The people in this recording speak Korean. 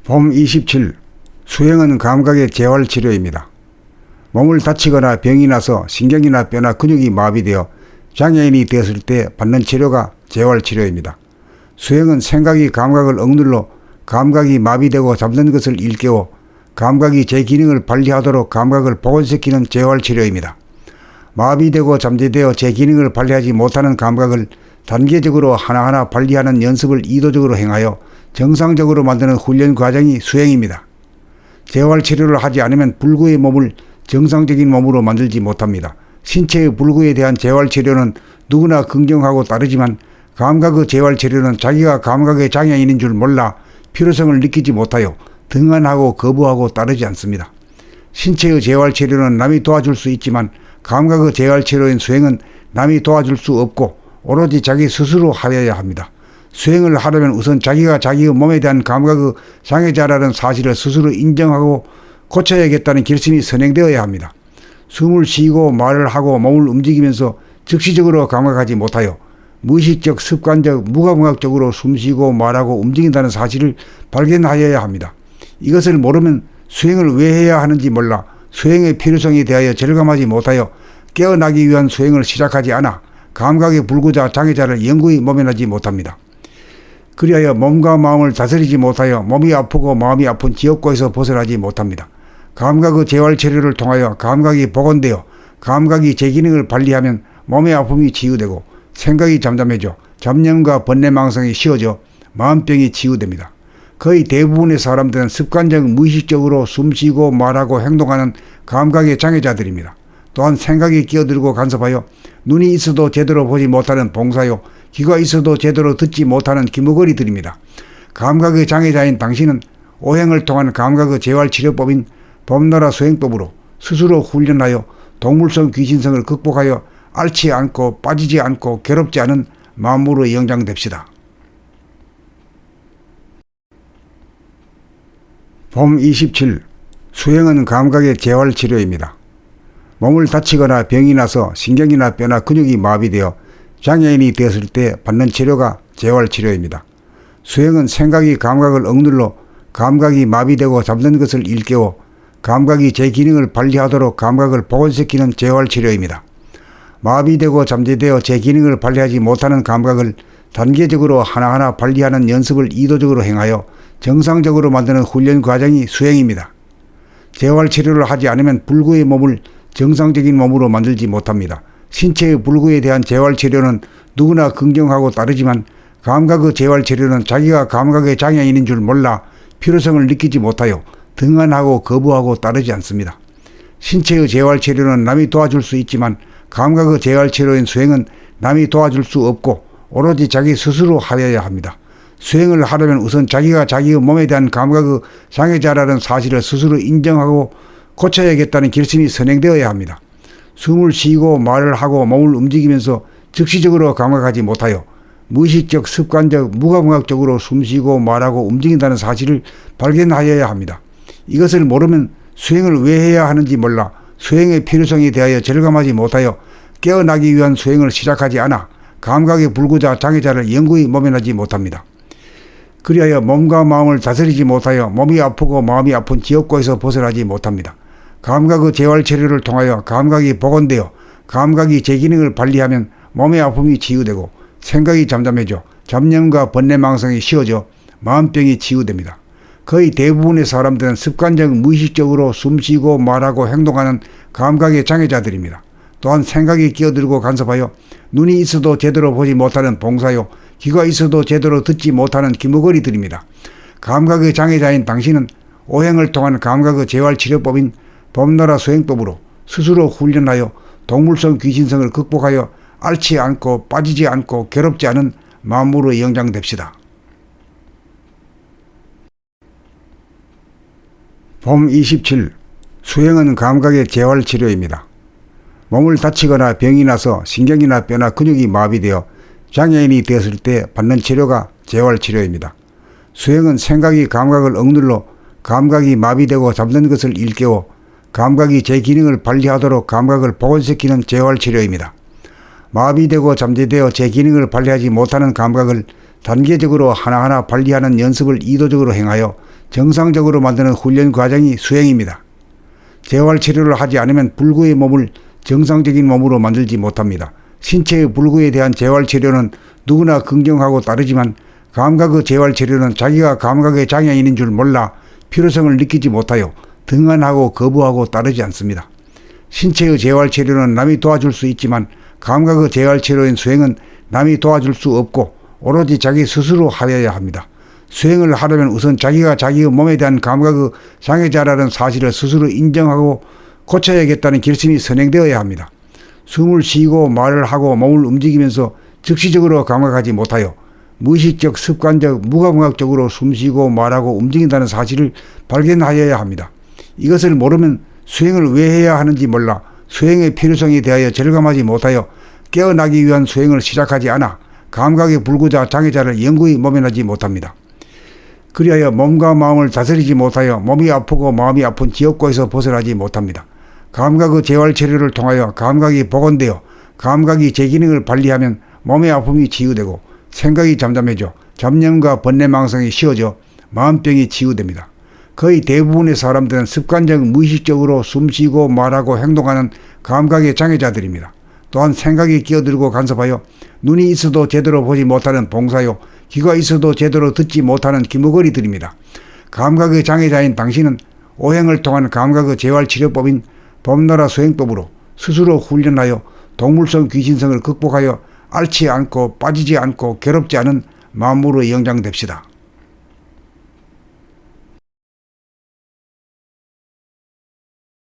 봄 27. 수행은 감각의 재활치료입니다. 몸을 다치거나 병이 나서 신경이나 뼈나 근육이 마비되어 장애인이 되었을 때 받는 치료가 재활치료입니다. 수행은 생각이 감각을 억눌러 감각이 마비되고 잠든 것을 일깨워 감각이 제 기능을 발휘하도록 감각을 복원시키는 재활치료입니다. 마비되고 잠재되어 제 기능을 발휘하지 못하는 감각을 단계적으로 하나하나 발휘하는 연습을 의도적으로 행하여 정상적으로 만드는 훈련 과정이 수행입니다. 재활치료를 하지 않으면 불구의 몸을 정상적인 몸으로 만들지 못합니다. 신체의 불구에 대한 재활치료는 누구나 긍정하고 따르지만 감각의 재활치료는 자기가 감각의 장애인인 줄 몰라 필요성을 느끼지 못하여 등한하고 거부하고 따르지 않습니다. 신체의 재활치료는 남이 도와줄 수 있지만 감각의 재활치료인 수행은 남이 도와줄 수 없고 오로지 자기 스스로 하여야 합니다. 수행을 하려면 우선 자기가 자기의 몸에 대한 감각의 장애자라는 사실을 스스로 인정하고 고쳐야겠다는 결심이 선행되어야 합니다. 숨을 쉬고 말을 하고 몸을 움직이면서 즉시적으로 감각하지 못하여 무의식적, 습관적, 무감각적으로 숨쉬고 말하고 움직인다는 사실을 발견하여야 합니다. 이것을 모르면 수행을 왜 해야 하는지 몰라 수행의 필요성에 대하여 절감하지 못하여 깨어나기 위한 수행을 시작하지 않아 감각의 불구자 장애자를 영구히 모면하지 못합니다. 그리하여 몸과 마음을 다스리지 못하여 몸이 아프고 마음이 아픈 지옥고에서 벗어나지 못합니다. 감각의 재활치료를 통하여 감각이 복원되어 감각이 제 기능을 발휘하면 몸의 아픔이 치유되고 생각이 잠잠해져 잡념과 번뇌망상이 쉬어져 마음병이 치유됩니다. 거의 대부분의 사람들은 습관적 무의식적으로 숨쉬고 말하고 행동하는 감각의 장애자들입니다. 또한 생각이 끼어들고 간섭하여 눈이 있어도 제대로 보지 못하는 봉사요, 귀가 있어도 제대로 듣지 못하는 기머거리들입니다. 감각의 장애자인 당신은 오행을 통한 감각의 재활치료법인 봄나라 수행법으로 스스로 훈련하여 동물성 귀신성을 극복하여 앓지 않고 빠지지 않고 괴롭지 않은 마음으로 영장됩시다. 봄 27. 수행은 감각의 재활치료입니다. 몸을 다치거나 병이 나서 신경이나 뼈나 근육이 마비되어 장애인이 되었을 때 받는 치료가 재활치료입니다. 수행은 생각이 감각을 억눌러 감각이 마비되고 잠든 것을 일깨워 감각이 제 기능을 발휘하도록 감각을 복원시키는 재활치료입니다. 마비되고 잠재되어 제 기능을 발휘하지 못하는 감각을 단계적으로 하나하나 발휘하는 연습을 의도적으로 행하여 정상적으로 만드는 훈련 과정이 수행입니다. 재활치료를 하지 않으면 불구의 몸을 정상적인 몸으로 만들지 못합니다. 신체의 불구에 대한 재활치료는 누구나 긍정하고 따르지만 감각의 재활치료는 자기가 감각의 장애인인 줄 몰라 필요성을 느끼지 못하여 등한하고 거부하고 따르지 않습니다. 신체의 재활치료는 남이 도와줄 수 있지만 감각의 재활치료인 수행은 남이 도와줄 수 없고 오로지 자기 스스로 하여야 합니다. 수행을 하려면 우선 자기가 자기의 몸에 대한 감각의 장애자라는 사실을 스스로 인정하고 고쳐야겠다는 결심이 선행되어야 합니다. 숨을 쉬고 말을 하고 몸을 움직이면서 즉시적으로 감각하지 못하여 무의식적, 습관적, 무감각적으로 숨쉬고 말하고 움직인다는 사실을 발견하여야 합니다. 이것을 모르면 수행을 왜 해야 하는지 몰라 수행의 필요성에 대하여 절감하지 못하여 깨어나기 위한 수행을 시작하지 않아 감각의 불구자 장애자를 영구히 모면하지 못합니다. 그리하여 몸과 마음을 다스리지 못하여 몸이 아프고 마음이 아픈 지옥고에서 벗어나지 못합니다. 감각의 재활치료를 통하여 감각이 복원되어 감각이 제 기능을 발휘하면 몸의 아픔이 치유되고 생각이 잠잠해져 잡념과 번뇌망상이 쉬어져 마음병이 치유됩니다. 거의 대부분의 사람들은 습관적 무의식적으로 숨쉬고 말하고 행동하는 감각의 장애자들입니다. 또한 생각이 끼어들고 간섭하여 눈이 있어도 제대로 보지 못하는 봉사요, 귀가 있어도 제대로 듣지 못하는 기머거리들입니다. 감각의 장애자인 당신은 오행을 통한 감각의 재활치료법인 봄나라 수행법으로 스스로 훈련하여 동물성 귀신성을 극복하여 앓지 않고 빠지지 않고 괴롭지 않은 마음으로 영장됩시다. 봄 27. 수행은 감각의 재활치료입니다. 몸을 다치거나 병이 나서 신경이나 뼈나 근육이 마비되어 장애인이 되었을 때 받는 치료가 재활치료입니다. 수행은 생각이 감각을 억눌러 감각이 마비되고 잠든 것을 일깨워 감각이 제 기능을 발휘하도록 감각을 복원시키는 재활치료입니다. 마비되고 잠재되어 제 기능을 발휘하지 못하는 감각을 단계적으로 하나하나 발휘하는 연습을 의도적으로 행하여 정상적으로 만드는 훈련 과정이 수행입니다. 재활치료를 하지 않으면 불구의 몸을 정상적인 몸으로 만들지 못합니다. 신체의 불구에 대한 재활치료는 누구나 긍정하고 따르지만 감각의 재활치료는 자기가 감각의 장애인인 줄 몰라 필요성을 느끼지 못하여 등한하고 거부하고 따르지 않습니다. 신체의 재활치료는 남이 도와줄 수 있지만 감각의 재활치료인 수행은 남이 도와줄 수 없고 오로지 자기 스스로 하여야 합니다. 수행을 하려면 우선 자기가 자기의 몸에 대한 감각의 장애자라는 사실을 스스로 인정하고 고쳐야겠다는 결심이 선행되어야 합니다. 숨을 쉬고 말을 하고 몸을 움직이면서 즉시적으로 감각하지 못하여 무의식적, 습관적, 무감각적으로 숨쉬고 말하고 움직인다는 사실을 발견하여야 합니다. 이것을 모르면 수행을 왜 해야 하는지 몰라 수행의 필요성에 대하여 절감하지 못하여 깨어나기 위한 수행을 시작하지 않아 감각의 불구자 장애자를 영구히 모면하지 못합니다. 그리하여 몸과 마음을 다스리지 못하여 몸이 아프고 마음이 아픈 지옥고에서 벗어나지 못합니다. 감각의 재활치료를 통하여 감각이 복원되어 감각이 제 기능을 발휘하면 몸의 아픔이 치유되고 생각이 잠잠해져 잡념과 번뇌망상이 쉬어져 마음병이 치유됩니다. 거의 대부분의 사람들은 습관적 무의식적으로 숨쉬고 말하고 행동하는 감각의 장애자들입니다. 또한 생각이 끼어들고 간섭하여 눈이 있어도 제대로 보지 못하는 봉사요, 귀가 있어도 제대로 듣지 못하는 기머거리들입니다. 감각의 장애자인 당신은 오행을 통한 감각의 재활치료법인 봄나라 수행법으로 스스로 훈련하여 동물성 귀신성을 극복하여 앓지 않고 빠지지 않고 괴롭지 않은 만물의 영장 됩시다.